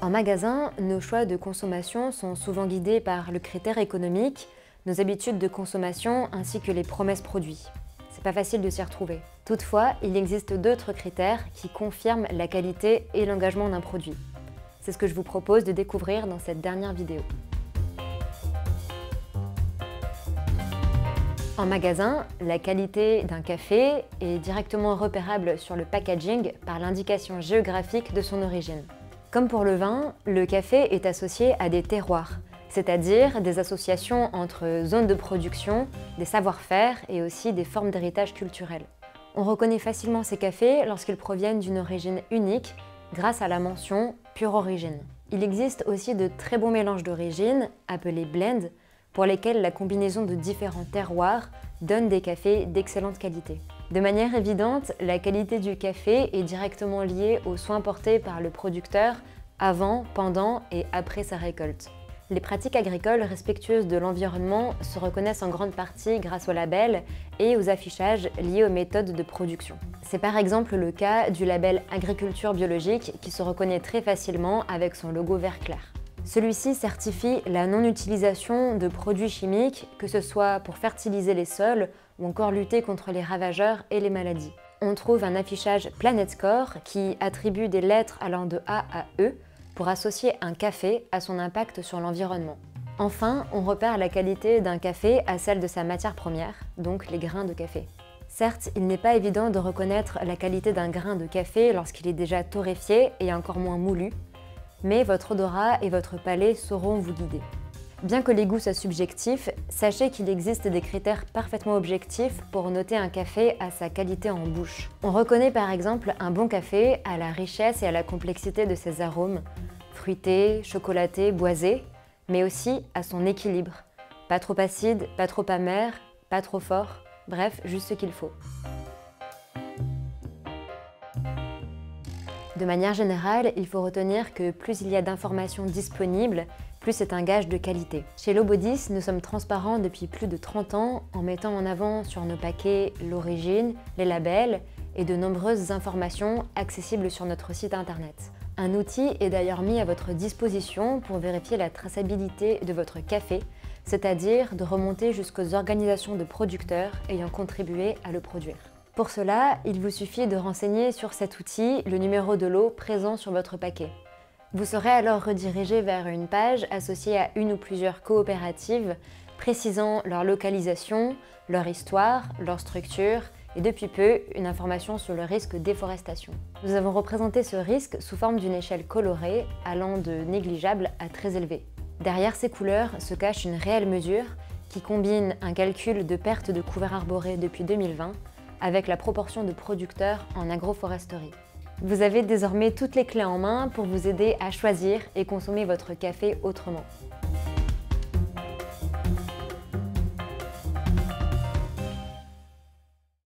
En magasin, nos choix de consommation sont souvent guidés par le critère économique, nos habitudes de consommation ainsi que les promesses produits. C'est pas facile de s'y retrouver. Toutefois, il existe d'autres critères qui confirment la qualité et l'engagement d'un produit. C'est ce que je vous propose de découvrir dans cette dernière vidéo. En magasin, la qualité d'un café est directement repérable sur le packaging par l'indication géographique de son origine. Comme pour le vin, le café est associé à des terroirs, c'est-à-dire des associations entre zones de production, des savoir-faire et aussi des formes d'héritage culturel. On reconnaît facilement ces cafés lorsqu'ils proviennent d'une origine unique grâce à la mention « pure origine ». Il existe aussi de très bons mélanges d'origine, appelés blends, pour lesquels la combinaison de différents terroirs donne des cafés d'excellente qualité. De manière évidente, la qualité du café est directement liée aux soins portés par le producteur avant, pendant et après sa récolte. Les pratiques agricoles respectueuses de l'environnement se reconnaissent en grande partie grâce aux labels et aux affichages liés aux méthodes de production. C'est par exemple le cas du label Agriculture biologique qui se reconnaît très facilement avec son logo vert clair. Celui-ci certifie la non-utilisation de produits chimiques, que ce soit pour fertiliser les sols ou encore lutter contre les ravageurs et les maladies. On trouve un affichage Planet Score qui attribue des lettres allant de A à E pour associer un café à son impact sur l'environnement. Enfin, on repère la qualité d'un café à celle de sa matière première, donc les grains de café. Certes, il n'est pas évident de reconnaître la qualité d'un grain de café lorsqu'il est déjà torréfié et encore moins moulu, mais votre odorat et votre palais sauront vous guider. Bien que les goûts soient subjectifs, sachez qu'il existe des critères parfaitement objectifs pour noter un café à sa qualité en bouche. On reconnaît par exemple un bon café à la richesse et à la complexité de ses arômes, fruités, chocolatés, boisés, mais aussi à son équilibre. Pas trop acide, pas trop amer, pas trop fort, bref, juste ce qu'il faut. De manière générale, il faut retenir que plus il y a d'informations disponibles, plus c'est un gage de qualité. Chez Lobodis, nous sommes transparents depuis plus de 30 ans en mettant en avant sur nos paquets l'origine, les labels et de nombreuses informations accessibles sur notre site internet. Un outil est d'ailleurs mis à votre disposition pour vérifier la traçabilité de votre café, c'est-à-dire de remonter jusqu'aux organisations de producteurs ayant contribué à le produire. Pour cela, il vous suffit de renseigner sur cet outil le numéro de lot présent sur votre paquet. Vous serez alors redirigé vers une page associée à une ou plusieurs coopératives précisant leur localisation, leur histoire, leur structure et depuis peu, une information sur le risque de déforestation. Nous avons représenté ce risque sous forme d'une échelle colorée allant de négligeable à très élevé. Derrière ces couleurs se cache une réelle mesure qui combine un calcul de perte de couvert arboré depuis 2020 avec la proportion de producteurs en agroforesterie. Vous avez désormais toutes les clés en main pour vous aider à choisir et consommer votre café autrement.